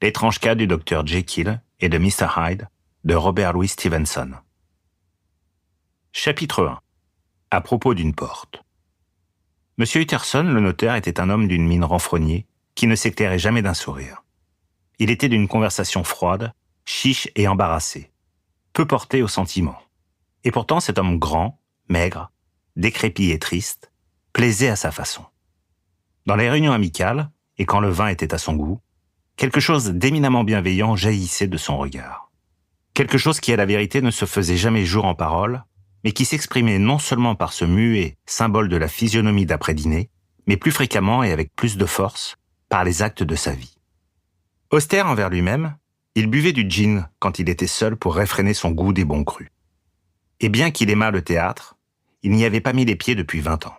L'étrange cas du Dr Jekyll et de Mr Hyde de Robert Louis Stevenson. Chapitre 1. À propos d'une porte. M. Utterson, le notaire, était un homme d'une mine renfrognée qui ne s'éclairait jamais d'un sourire. Il était d'une conversation froide, chiche et embarrassée, peu porté au sentiment. Et pourtant, cet homme grand, maigre, décrépit et triste, plaisait à sa façon. Dans les réunions amicales, et quand le vin était à son goût, quelque chose d'éminemment bienveillant jaillissait de son regard. Quelque chose qui, à la vérité, ne se faisait jamais jour en paroles, mais qui s'exprimait non seulement par ce muet symbole de la physionomie d'après-dîner, mais plus fréquemment et avec plus de force, par les actes de sa vie. Austère envers lui-même, il buvait du gin quand il était seul pour réfréner son goût des bons crus. Et bien qu'il aimât le théâtre, il n'y avait pas mis les pieds depuis 20 ans.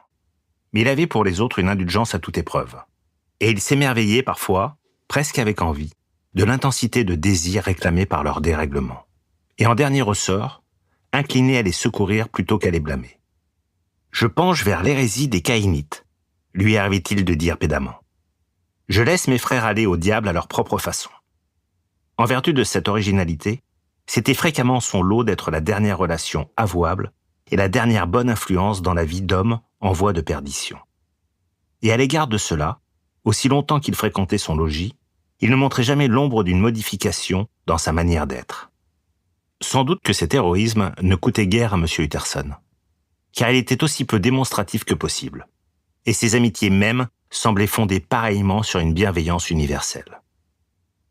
Mais il avait pour les autres une indulgence à toute épreuve. Et il s'émerveillait parfois, presque avec envie, de l'intensité de désir réclamée par leur dérèglement. Et en dernier ressort, incliné à les secourir plutôt qu'à les blâmer. « Je penche vers l'hérésie des caïnites », lui arrivait-il de dire pédamment. « Je laisse mes frères aller au diable à leur propre façon. » En vertu de cette originalité, c'était fréquemment son lot d'être la dernière relation avouable et la dernière bonne influence dans la vie d'homme en voie de perdition. Et à l'égard de cela, aussi longtemps qu'il fréquentait son logis, il ne montrait jamais l'ombre d'une modification dans sa manière d'être. Sans doute que cet héroïsme ne coûtait guère à M. Utterson, car il était aussi peu démonstratif que possible, et ses amitiés mêmes semblaient fondées pareillement sur une bienveillance universelle.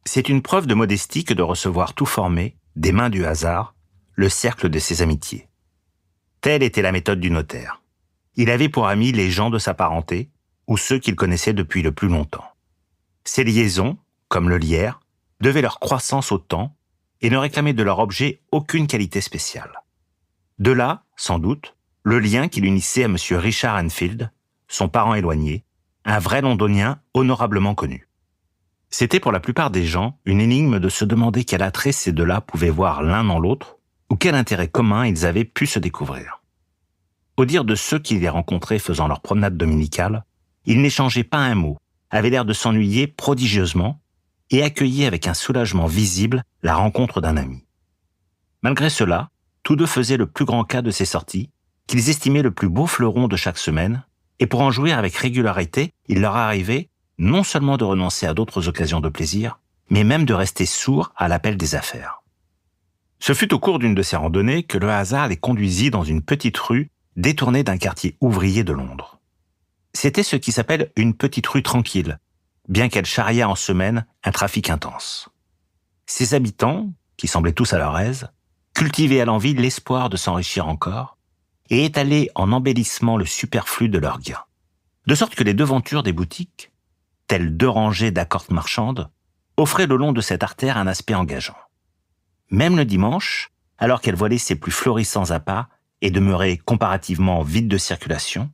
C'est une preuve de modestie que de recevoir tout formé, des mains du hasard, le cercle de ses amitiés. Telle était la méthode du notaire. Il avait pour amis les gens de sa parenté, ou ceux qu'il connaissait depuis le plus longtemps. Ces liaisons, comme le lierre, devaient leur croissance au temps et ne réclamaient de leur objet aucune qualité spéciale. De là, sans doute, le lien qui l'unissait à M. Richard Enfield, son parent éloigné, un vrai londonien honorablement connu. C'était pour la plupart des gens une énigme de se demander quel attrait ces deux-là pouvaient voir l'un dans l'autre, ou quel intérêt commun ils avaient pu se découvrir. Au dire de ceux qui les rencontraient faisant leur promenade dominicale, ils n'échangeaient pas un mot, avaient l'air de s'ennuyer prodigieusement et accueillaient avec un soulagement visible la rencontre d'un ami. Malgré cela, tous deux faisaient le plus grand cas de ces sorties, qu'ils estimaient le plus beau fleuron de chaque semaine, et pour en jouir avec régularité, il leur arrivait non seulement de renoncer à d'autres occasions de plaisir, mais même de rester sourds à l'appel des affaires. Ce fut au cours d'une de ces randonnées que le hasard les conduisit dans une petite rue détournée d'un quartier ouvrier de Londres. C'était ce qui s'appelle une petite rue tranquille, bien qu'elle charriât en semaine un trafic intense. Ses habitants, qui semblaient tous à leur aise, cultivaient à l'envi l'espoir de s'enrichir encore et étalaient en embellissement le superflu de leurs gains. De sorte que les devantures des boutiques, telles deux rangées d'accords marchandes, offraient le long de cette artère un aspect engageant. Même le dimanche, alors qu'elle voilait ses plus florissants appâts et demeurait comparativement vide de circulation,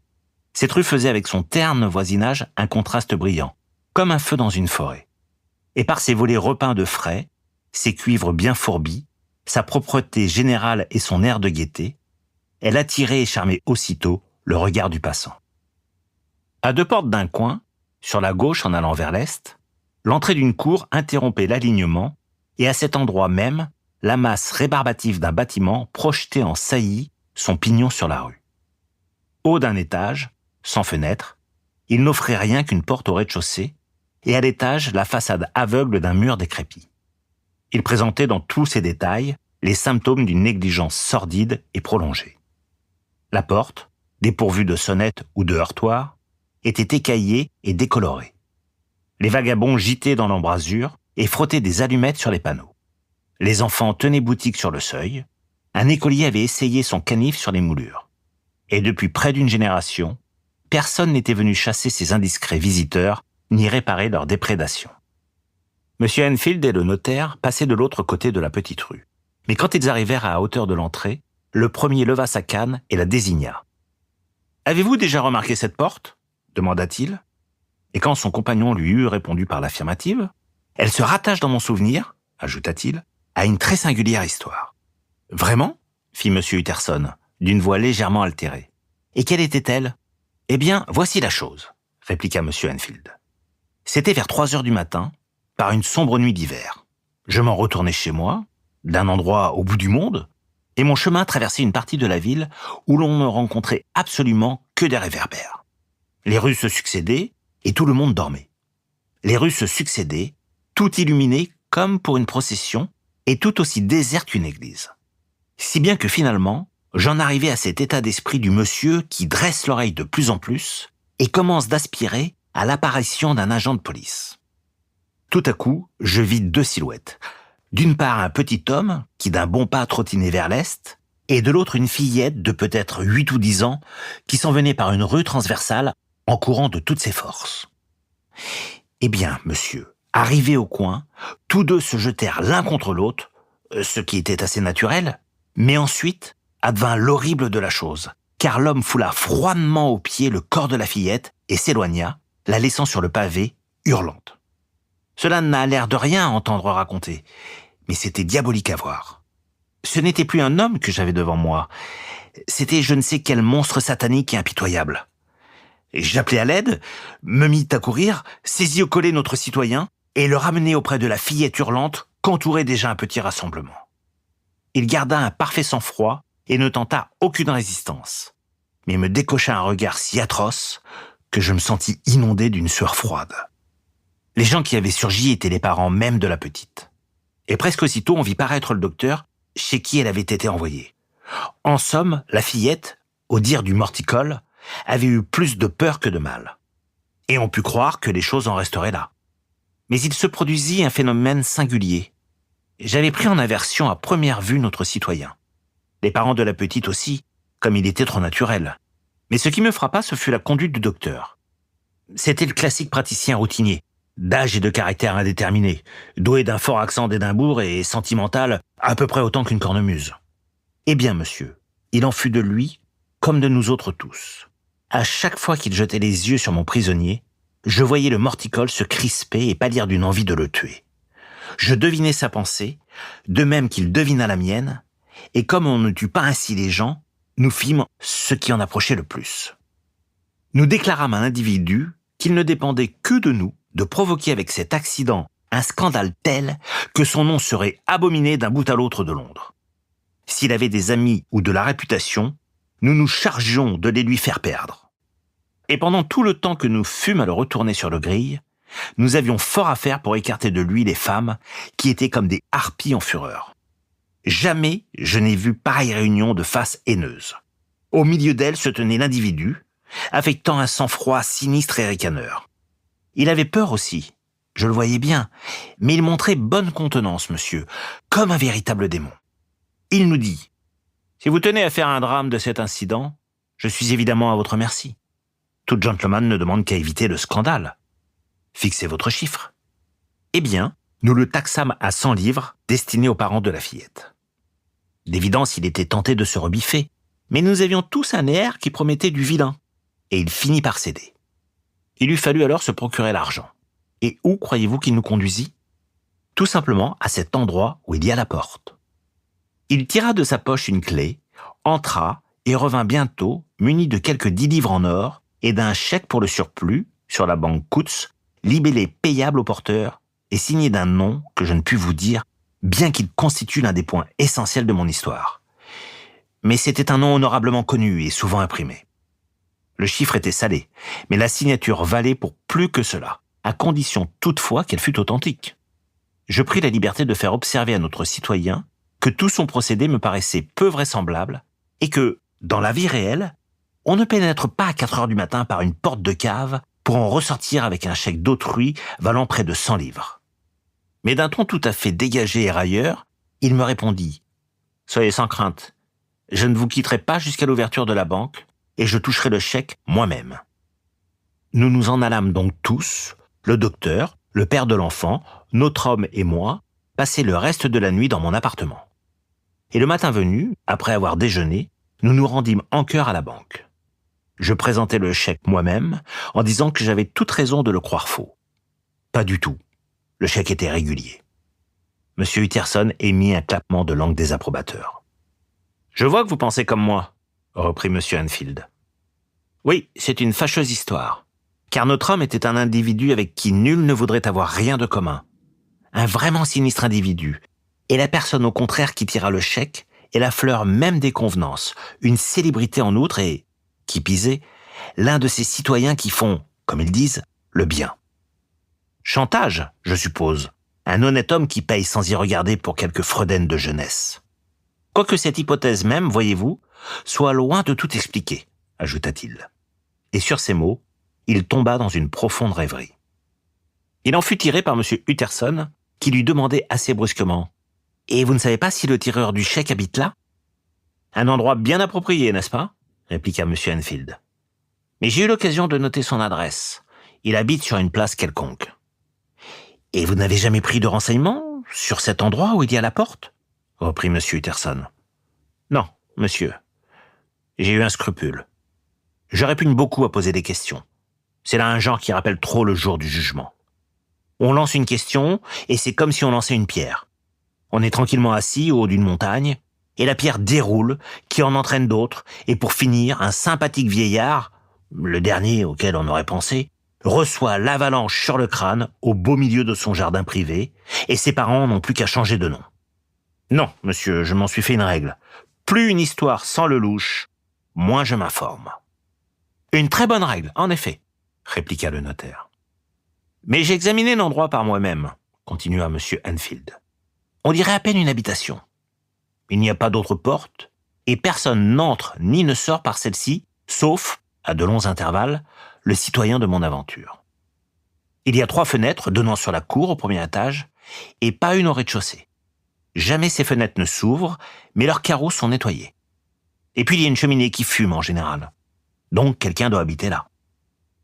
cette rue faisait avec son terne voisinage un contraste brillant, comme un feu dans une forêt. Et par ses volets repeints de frais, ses cuivres bien fourbis, sa propreté générale et son air de gaieté, elle attirait et charmait aussitôt le regard du passant. À deux portes d'un coin, sur la gauche en allant vers l'est, l'entrée d'une cour interrompait l'alignement et à cet endroit même, la masse rébarbative d'un bâtiment projetait en saillie son pignon sur la rue. Haut d'un étage, sans fenêtre, il n'offrait rien qu'une porte au rez-de-chaussée et à l'étage la façade aveugle d'un mur décrépit. Il présentait dans tous ses détails les symptômes d'une négligence sordide et prolongée. La porte, dépourvue de sonnette ou de heurtoir, était écaillée et décolorée. Les vagabonds gitaient dans l'embrasure et frottaient des allumettes sur les panneaux. Les enfants tenaient boutique sur le seuil. Un écolier avait essayé son canif sur les moulures. Et depuis près d'une génération, personne n'était venu chasser ces indiscrets visiteurs ni réparer leur déprédation. M. Enfield et le notaire passaient de l'autre côté de la petite rue. Mais quand ils arrivèrent à hauteur de l'entrée, le premier leva sa canne et la désigna. « Avez-vous déjà remarqué cette porte ?» demanda-t-il. Et quand son compagnon lui eut répondu par l'affirmative, « Elle se rattache dans mon souvenir, » ajouta-t-il, « à une très singulière histoire. »« Vraiment ?» fit M. Utterson, d'une voix légèrement altérée. « Et quelle était-elle ?»« Eh bien, voici la chose, » répliqua M. Enfield. « C'était vers 3 heures du matin, par une sombre nuit d'hiver. Je m'en retournais chez moi, d'un endroit au bout du monde, et mon chemin traversait une partie de la ville où l'on ne rencontrait absolument que des réverbères. Les rues se succédaient et tout le monde dormait. Les rues se succédaient, tout illuminé comme pour une procession et tout aussi désert qu'une église. Si bien que finalement, j'en arrivais à cet état d'esprit du monsieur qui dresse l'oreille de plus en plus et commence d'aspirer à l'apparition d'un agent de police. Tout à coup, je vis deux silhouettes. D'une part, un petit homme qui d'un bon pas trottinait vers l'est, et de l'autre une fillette de peut-être 8 ou 10 ans qui s'en venait par une rue transversale en courant de toutes ses forces. Eh bien, monsieur, arrivés au coin, tous deux se jetèrent l'un contre l'autre, ce qui était assez naturel, mais ensuite advint l'horrible de la chose, car l'homme foula froidement aux pieds le corps de la fillette et s'éloigna, la laissant sur le pavé, hurlante. Cela n'a l'air de rien à entendre raconter, mais c'était diabolique à voir. Ce n'était plus un homme que j'avais devant moi, c'était je ne sais quel monstre satanique et impitoyable. Et j'appelai à l'aide, me mis à courir, saisis au collet notre citoyen et le ramenai auprès de la fillette hurlante qu'entourait déjà un petit rassemblement. Il garda un parfait sang-froid et ne tenta aucune résistance, mais me décocha un regard si atroce que je me sentis inondé d'une sueur froide. Les gens qui avaient surgi étaient les parents même de la petite. Et presque aussitôt, on vit paraître le docteur chez qui elle avait été envoyée. En somme, la fillette, au dire du morticole, avait eu plus de peur que de mal. Et on put croire que les choses en resteraient là. Mais il se produisit un phénomène singulier. J'avais pris en aversion à première vue notre citoyen. Les parents de la petite aussi, comme il était trop naturel. Mais ce qui me frappa, ce fut la conduite du docteur. C'était le classique praticien routinier, d'âge et de caractère indéterminé, doué d'un fort accent d'Édimbourg et sentimental à peu près autant qu'une cornemuse. Eh bien, monsieur, il en fut de lui comme de nous autres tous. À chaque fois qu'il jetait les yeux sur mon prisonnier, je voyais le morticole se crisper et pâlir d'une envie de le tuer. Je devinais sa pensée, de même qu'il devina la mienne, et comme on ne tue pas ainsi les gens, nous fîmes ce qui en approchait le plus. Nous déclarâmes à l'individu qu'il ne dépendait que de nous de provoquer avec cet accident un scandale tel que son nom serait abominé d'un bout à l'autre de Londres. S'il avait des amis ou de la réputation, nous nous chargions de les lui faire perdre. Et pendant tout le temps que nous fûmes à le retourner sur le gril, nous avions fort à faire pour écarter de lui les femmes qui étaient comme des harpies en fureur. Jamais je n'ai vu pareille réunion de faces haineuses. Au milieu d'elles se tenait l'individu, affectant un sang-froid sinistre et ricaneur. Il avait peur aussi, je le voyais bien, mais il montrait bonne contenance, monsieur, comme un véritable démon. Il nous dit « Si vous tenez à faire un drame de cet incident, je suis évidemment à votre merci. Tout gentleman ne demande qu'à éviter le scandale. Fixez votre chiffre. » Eh bien, nous le taxâmes à 100 livres destinés aux parents de la fillette. D'évidence, il était tenté de se rebiffer, mais nous avions tous un air qui promettait du vilain, et il finit par céder. Il lui fallut alors se procurer l'argent. Et où croyez-vous qu'il nous conduisit ? Tout simplement à cet endroit où il y a la porte. Il tira de sa poche une clé, entra et revint bientôt muni de quelques 10 livres en or et d'un chèque pour le surplus sur la banque Coutts, libellé payable au porteur et signé d'un nom que je ne puis vous dire, bien qu'il constitue l'un des points essentiels de mon histoire. Mais c'était un nom honorablement connu et souvent imprimé. Le chiffre était salé, mais la signature valait pour plus que cela, à condition toutefois qu'elle fût authentique. Je pris la liberté de faire observer à notre citoyen que tout son procédé me paraissait peu vraisemblable et que, dans la vie réelle, on ne pénètre pas à 4 heures du matin par une porte de cave pour en ressortir avec un chèque d'autrui valant près de 100 livres. Mais d'un ton tout à fait dégagé et railleur, il me répondit « Soyez sans crainte, je ne vous quitterai pas jusqu'à l'ouverture de la banque, et je toucherai le chèque moi-même. » Nous nous en allâmes donc tous, le docteur, le père de l'enfant, notre homme et moi, passer le reste de la nuit dans mon appartement. Et le matin venu, après avoir déjeuné, nous nous rendîmes en chœur à la banque. Je présentai le chèque moi-même, en disant que j'avais toute raison de le croire faux. Pas du tout. Le chèque était régulier. M. Utterson émit un clappement de langue désapprobateur. « Je vois que vous pensez comme moi, » reprit M. Enfield. « Oui, c'est une fâcheuse histoire, car notre homme était un individu avec qui nul ne voudrait avoir rien de commun. un vraiment sinistre individu, et la personne au contraire qui tira le chèque est la fleur même des convenances, une célébrité en outre et, qui pisait, l'un de ces citoyens qui font, comme ils disent, le bien. Chantage, je suppose, un honnête homme qui paye sans y regarder pour quelques fredaines de jeunesse. Quoique cette hypothèse même, voyez-vous, soit loin de tout expliquer, ajouta-t-il. Et sur ces mots, il tomba dans une profonde rêverie. Il en fut tiré par M. Utterson, qui lui demandait assez brusquement « Et vous ne savez pas si le tireur du chèque habite là ?»« Un endroit bien approprié, n'est-ce pas ?» répliqua M. Enfield. « Mais j'ai eu l'occasion de noter son adresse. Il habite sur une place quelconque. »« Et vous n'avez jamais pris de renseignements sur cet endroit où il y a la porte ?» reprit M. Utterson. « Non, monsieur. J'ai eu un scrupule. Je répugne beaucoup à poser des questions. C'est là un genre qui rappelle trop le jour du jugement. On lance une question, et c'est comme si on lançait une pierre. On est tranquillement assis au haut d'une montagne, et la pierre déroule, qui en entraîne d'autres, et pour finir, un sympathique vieillard, le dernier auquel on aurait pensé, reçoit l'avalanche sur le crâne au beau milieu de son jardin privé, et ses parents n'ont plus qu'à changer de nom. Non, monsieur, je m'en suis fait une règle. Plus une histoire sans le louche, moins je m'informe. Une très bonne règle, en effet, répliqua le notaire. Mais j'ai examiné l'endroit par moi-même, continua M. Enfield. On dirait à peine une habitation. Il n'y a pas d'autre porte, et personne n'entre ni ne sort par celle-ci, sauf, à de longs intervalles, le citoyen de mon aventure. Il y a 3 fenêtres donnant sur la cour au premier étage, et pas une au rez-de-chaussée. Jamais ces fenêtres ne s'ouvrent, mais leurs carreaux sont nettoyés. Et puis il y a une cheminée qui fume en général. Donc quelqu'un doit habiter là.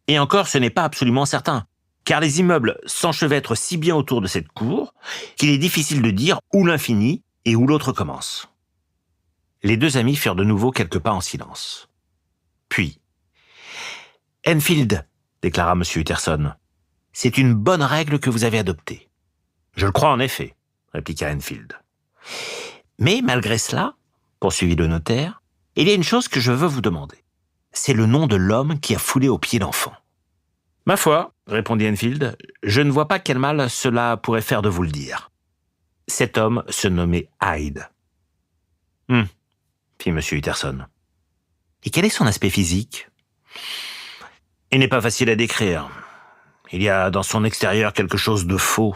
Et encore, ce n'est pas absolument certain, car les immeubles s'enchevêtrent si bien autour de cette cour qu'il est difficile de dire où l'un finit et où l'autre commence. Les 2 amis firent de nouveau quelques pas en silence. Puis, « Enfield, déclara M. Utterson, c'est une bonne règle que vous avez adoptée. »« Je le crois en effet, » répliqua Enfield. « Mais malgré cela, poursuivit le notaire, il y a une chose que je veux vous demander. C'est le nom de l'homme qui a foulé aux pieds l'enfant. »« Ma foi, » répondit Enfield, « je ne vois pas quel mal cela pourrait faire de vous le dire. Cet homme se nommait Hyde. »« fit M. Utterson. « Et quel est son aspect physique ?»« Il n'est pas facile à décrire. Il y a dans son extérieur quelque chose de faux,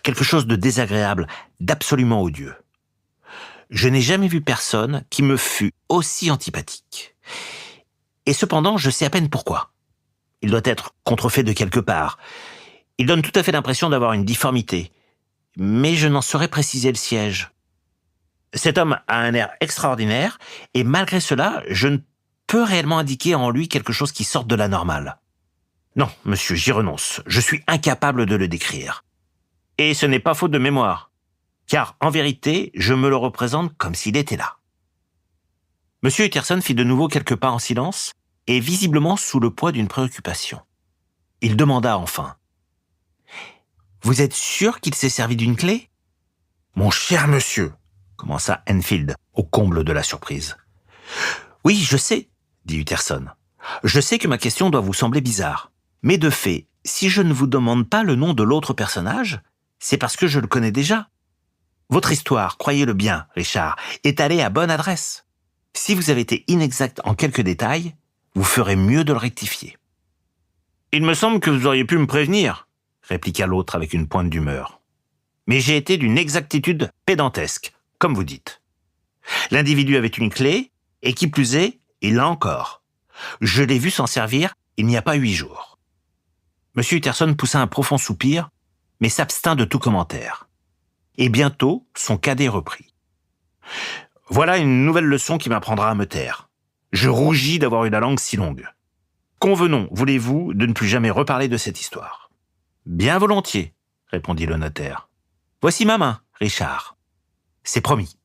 quelque chose de désagréable, d'absolument odieux. Je n'ai jamais vu personne qui me fût aussi antipathique. Et cependant, je sais à peine pourquoi. Il doit être contrefait de quelque part. Il donne tout à fait l'impression d'avoir une difformité. Mais je n'en saurais préciser le siège. Cet homme a un air extraordinaire, et malgré cela, je ne peux réellement indiquer en lui quelque chose qui sorte de la normale. Non, monsieur, j'y renonce. Je suis incapable de le décrire. Et ce n'est pas faute de mémoire, car en vérité, je me le représente comme s'il était là. M. Utterson fit de nouveau quelques pas en silence, et visiblement sous le poids d'une préoccupation. Il demanda enfin. « Vous êtes sûr qu'il s'est servi d'une clé ?»« Mon cher monsieur !» commença Enfield, au comble de la surprise. « Oui, je sais, » dit Utterson. « Je sais que ma question doit vous sembler bizarre. Mais de fait, si je ne vous demande pas le nom de l'autre personnage, c'est parce que je le connais déjà. Votre histoire, croyez-le bien, Richard, est allée à bonne adresse. Si vous avez été inexact en quelques détails, vous ferez mieux de le rectifier. »« Il me semble que vous auriez pu me prévenir, » répliqua l'autre avec une pointe d'humeur. « Mais j'ai été d'une exactitude pédantesque, comme vous dites. L'individu avait une clé, et qui plus est, il l'a encore. Je l'ai vu s'en servir il n'y a pas 8 jours. » M. Utterson poussa un profond soupir, mais s'abstint de tout commentaire. Et bientôt, son cadet reprit. « Voilà une nouvelle leçon qui m'apprendra à me taire. Je rougis d'avoir eu la langue si longue. Convenons, voulez-vous, de ne plus jamais reparler de cette histoire. »« Bien volontiers, » répondit le notaire. « Voici ma main, Richard. C'est promis. »